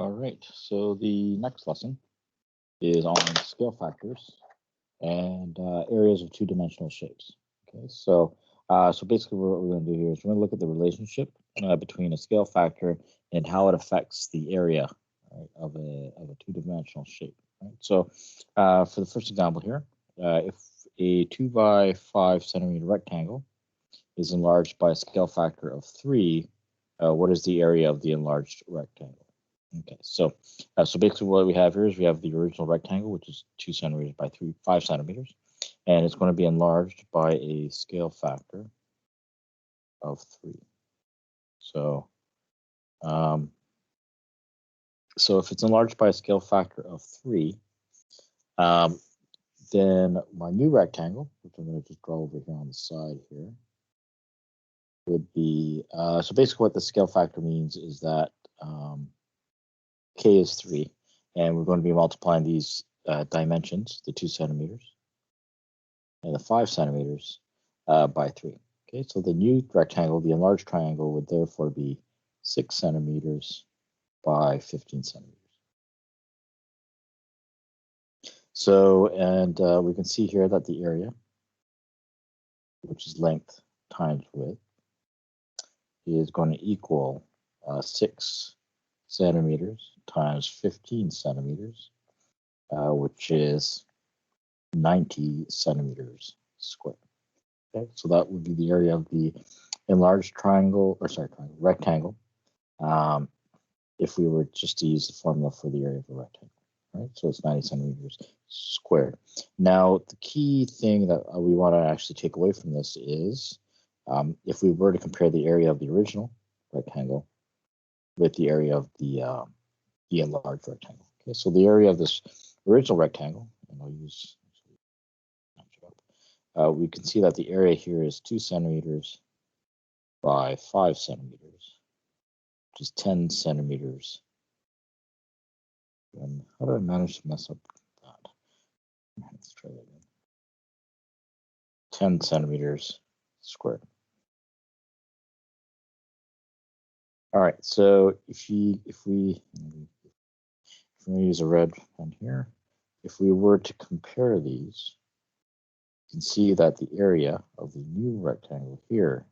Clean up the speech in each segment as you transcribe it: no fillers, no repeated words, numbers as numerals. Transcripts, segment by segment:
All right, so the next lesson is on scale factors and areas of two-dimensional shapes. Okay, so basically what we're going to do here is we're going to look at the relationship between a scale factor and how it affects the area, right, of a two-dimensional shape. Right? So for the first example here, if a 2 by 5 centimeter rectangle is enlarged by a scale factor of 3, what is the area of the enlarged rectangle? Okay, so basically what we have here is we have the original rectangle, which is 2 centimeters by 5 centimeters, and it's going to be enlarged by a scale factor of 3. So, um, so if it's enlarged by a scale factor of 3, then my new rectangle, which I'm going to just draw over here on the side here, would be, so basically what the scale factor means is that K is 3, and we're going to be multiplying these dimensions, the 2 centimeters and the 5 centimeters, by 3. Okay, so the new rectangle, the enlarged triangle, would therefore be 6 centimeters by 15 centimeters. So, and we can see here that the area, which is length times width, is going to equal 6 centimeters times 15 centimeters, which is 90 centimeters squared. Okay, so that would be the area of the enlarged triangle, or sorry, rectangle, if we were just to use the formula for the area of a rectangle, right? So it's 90 centimeters squared. Now, the key thing that we want to actually take away from this is if we were to compare the area of the original rectangle with the area of the enlarged rectangle. Okay, so the area of this original rectangle, and I'll use, we can see that the area here is 2 centimeters by 5 centimeters, which is 10 centimeters. And how did I manage to mess up that? Let's try that again. 10 centimeters squared. All right, so if we use a red pen here, if we were to compare these, you can see that the area of the new rectangle here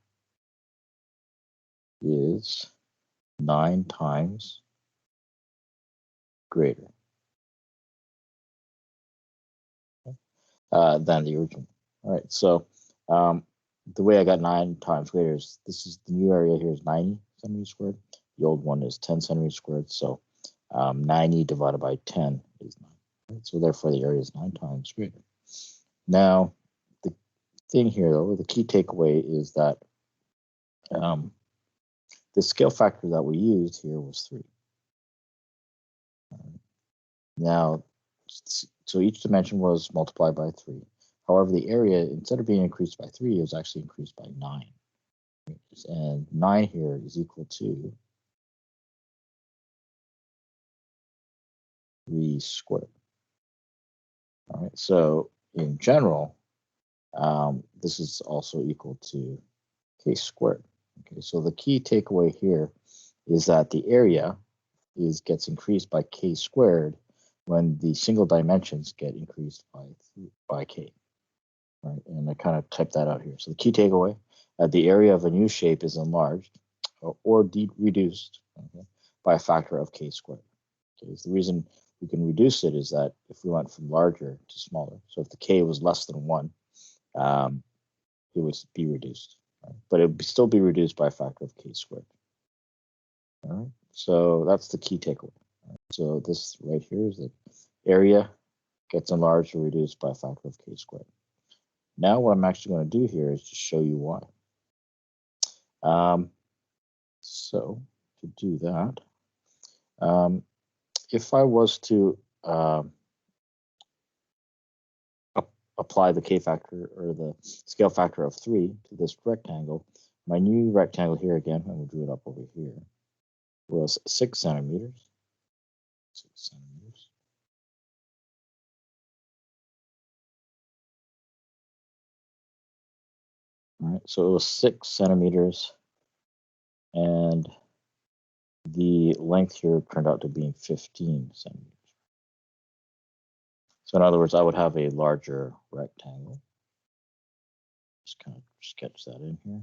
is 9 times greater than the original. All right, so the way I got 9 times greater is this is the new area here is 90 centimeters squared. The old one is 10 centimeters squared. So 90 divided by 10 is 9. Right? So therefore the area is 9 times greater. Now, the thing here, though, the key takeaway is that the scale factor that we used here was 3. Now, so each dimension was multiplied by 3. However, the area, instead of being increased by 3, is actually increased by 9. And 9 here is equal to 3 squared. All right, so in general, this is also equal to k squared. Okay, so the key takeaway here is that the area gets increased by k squared when the single dimensions get increased by k. Right, and I kind of typed that out here. So the key takeaway: the area of a new shape is enlarged or reduced, okay, by a factor of k squared. Okay, so the reason we can reduce it is that if we went from larger to smaller, so if the k was less than 1, it would be reduced, right? But it would still be reduced by a factor of k squared. All right, so that's the key takeaway. Right? So this right here is the area gets enlarged or reduced by a factor of k squared. Now what I'm actually going to do here is to show you why. So to do that, if I was to apply the k factor or the scale factor of 3 to this rectangle, my new rectangle here again, and we drew it up over here, was 6 centimeters. 6 centimeters. All right, so it was 6 centimeters, and the length here turned out to be 15 centimeters. So in other words, I would have a larger rectangle. Just kind of sketch that in here.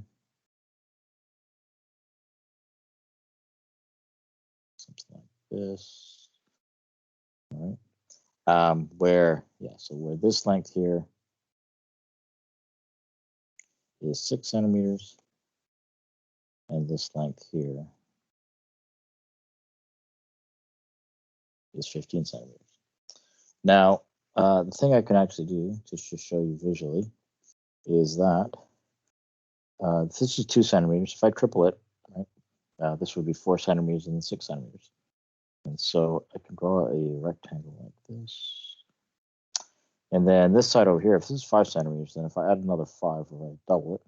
Something like this. All right. Where this length here is 6 centimeters, and this length here is 15 centimeters. Now, the thing I can actually do, just to show you visually, is that this is 2 centimeters. If I triple it, right, this would be 4 centimeters and then 6 centimeters. And so I can draw a rectangle like this. And then this side over here, if this is 5 centimeters, then if I add another 5, if I double it,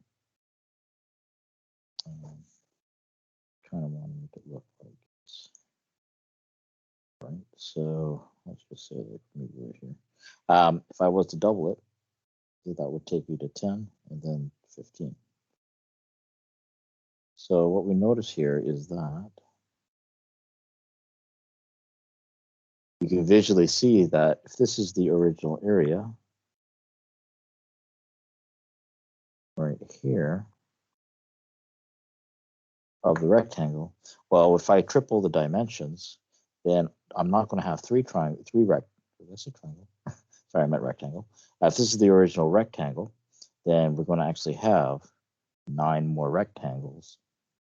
kind of want to make it look like this. Right, so let's just say that maybe right here. If I was to double it, that would take me to 10 and then 15. So what we notice here is that you can visually see that if this is the original area right here of the rectangle, well, if I triple the dimensions, then I'm not going to have three triangle. That's a triangle. Sorry, I meant rectangle. If this is the original rectangle, then we're going to actually have 9 more rectangles.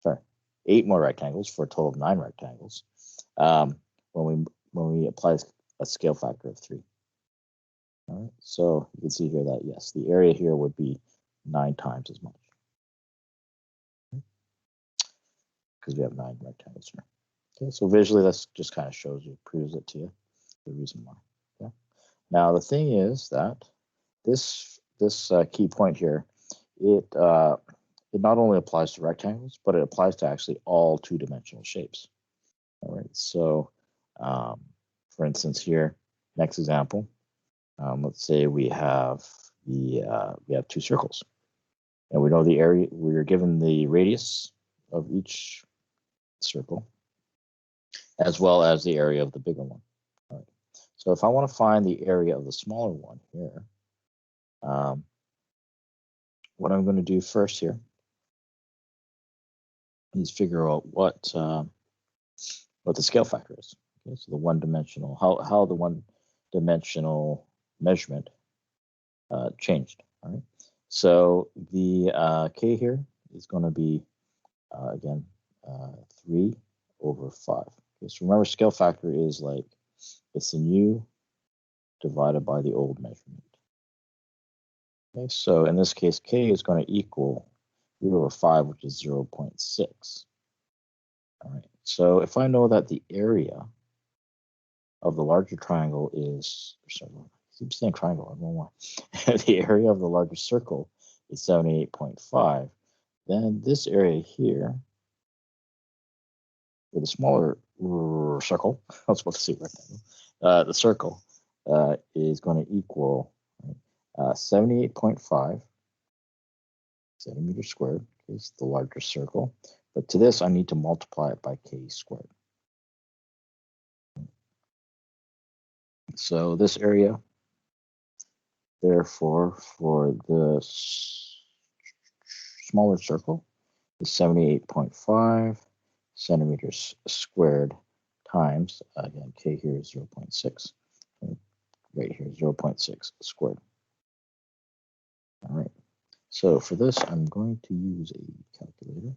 Sorry, 8 more rectangles for a total of 9 rectangles. When we apply a scale factor of 3. All right, so you can see here that yes, the area here would be 9 times as much because we have 9 rectangles here. Okay, so visually, that just kind of shows you, proves it to you, the reason why. Okay. Now the thing is that this key point here, it not only applies to rectangles, but it applies to actually all 2-dimensional shapes. All right, so for instance here, next example, let's say we have 2 circles, and we know the area. We are given the radius of each circle, as well as the area of the bigger one. All right. So if I want to find the area of the smaller one here, what I'm going to do first here is figure out what the scale factor is. Okay, so the one-dimensional, how the one-dimensional measurement changed. All right. So the k here is going to be again 3 over 5. Okay, so remember, scale factor is like it's the new divided by the old measurement. Okay, so in this case, k is going to equal 3 over 5, which is 0.6. All right. So if I know that the area of the larger triangle is, sorry, I keep saying triangle, I don't know why. The area of the larger circle is 78.5. Then this area here, for the smaller circle, I was supposed to say rectangle, the circle is going to equal 78.5 centimeters squared, is the larger circle. But to this, I need to multiply it by k squared. So this area, therefore, for the smaller circle is 78.5 centimeters squared times, again, k here is 0.6, right here, 0.6 squared. All right, so for this, I'm going to use a calculator.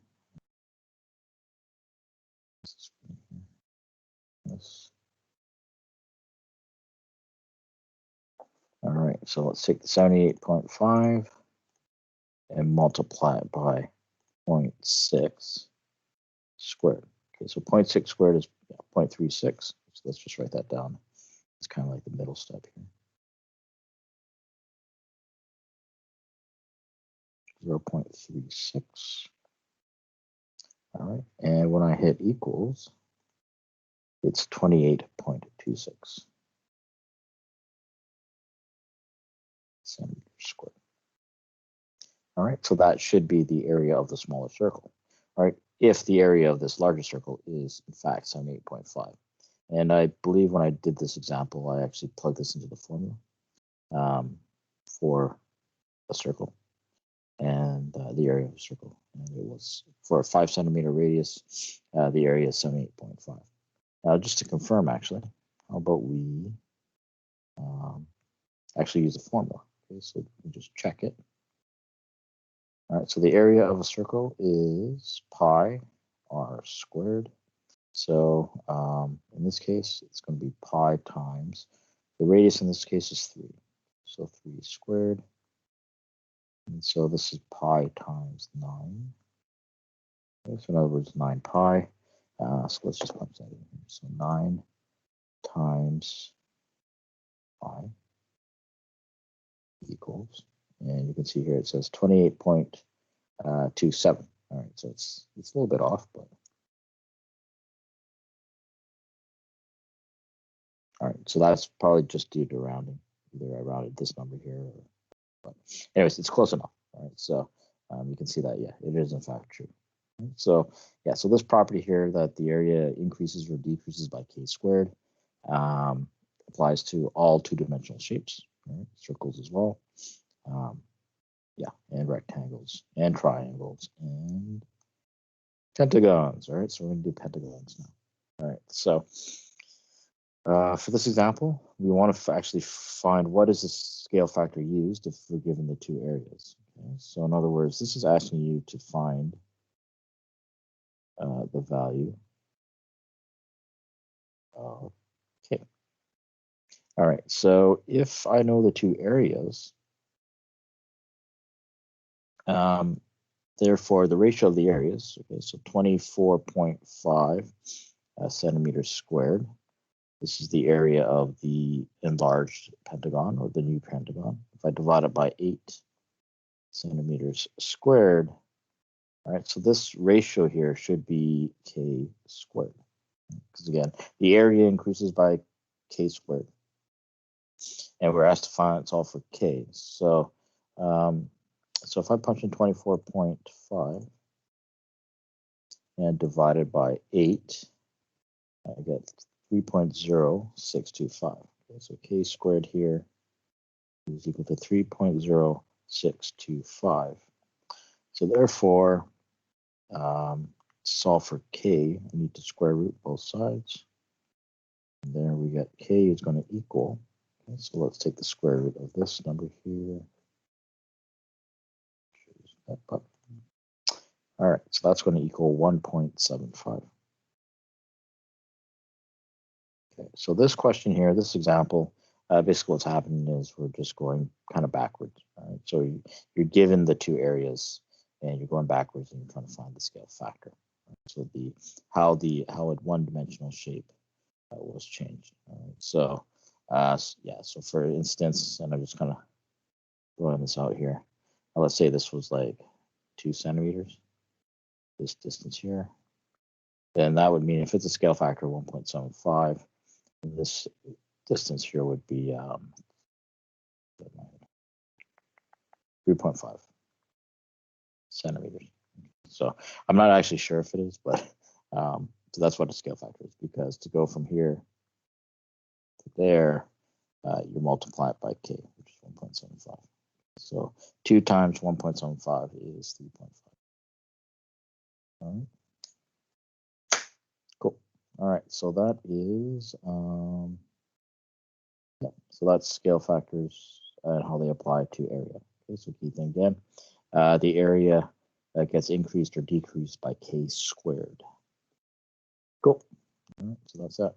Yes. All right, so let's take the 78.5 and multiply it by 0.6 squared. Okay, so 0.6 squared is 0.36. So let's just write that down. It's kind of like the middle step here. 0.36. All right, and when I hit equals, it's 28.26 centimeters squared. All right, so that should be the area of the smaller circle. All right, if the area of this larger circle is in fact 78.5. And I believe when I did this example, I actually plugged this into the formula for a circle and the area of a circle. And it was for a 5 centimeter radius, the area is 78.5. Now, just to confirm, actually, how about we actually use the formula? Okay, so we just check it. All right, so the area of a circle is pi r squared. So in this case, it's going to be pi times, the radius in this case is 3. So 3 squared. And so this is pi times 9. Okay, so in other words, 9 pi. So let's just punch that in here. So 9 times pi equals, and you can see here it says 28.27. All right, so it's a little bit off, but all right, so that's probably just due to rounding. Either I rounded this number here, or, but anyways, it's close enough. All right, so you can see that, yeah, it is in fact true. So yeah, so this property here that the area increases or decreases by k squared applies to all two-dimensional shapes, right? Circles as well. Yeah, and rectangles and triangles and pentagons. All right, so we're going to do pentagons now. All right, so for this example, we want to actually find what is the scale factor used if we're given the two areas. Okay? So in other words, this is asking you to find the value of k. All right, so if I know the two areas, therefore the ratio of the areas, okay, so 24.5 centimeters squared. This is the area of the enlarged pentagon or the new pentagon. If I divide it by 8 centimeters squared, all right, so this ratio here should be k squared. Because again, the area increases by k squared. And we're asked to solve for k. So, so if I punch in 24.5 and divide it by 8, I get 3.0625. Okay, so k squared here is equal to 3.0625. So therefore, solve for k, I need to square root both sides. And there we get k is going to equal. Okay, so let's take the square root of this number here. Choose that button. All right, so that's going to equal 1.75. Okay, so this question here, this example, basically what's happening is we're just going kind of backwards. Right? So you're given the two areas and you're going backwards and you're trying to find the scale factor. Right? So how a one-dimensional shape was changed. Right? So yeah, so for instance, and I'm just kind of throwing this out here. Now, let's say this was like 2 centimeters, this distance here. Then that would mean if it's a scale factor 1.75, this distance here would be 3.5 centimeters. So I'm not actually sure if it is, but so that's what the scale factor is, because to go from here to there, you multiply it by k, which is 1.75. So 2 times 1.75 is 3.5. All right. Cool. All right. So that is yeah. So that's scale factors and how they apply to area. Okay. So key thing again, the area gets increased or decreased by k squared. Cool. All right. So that's that.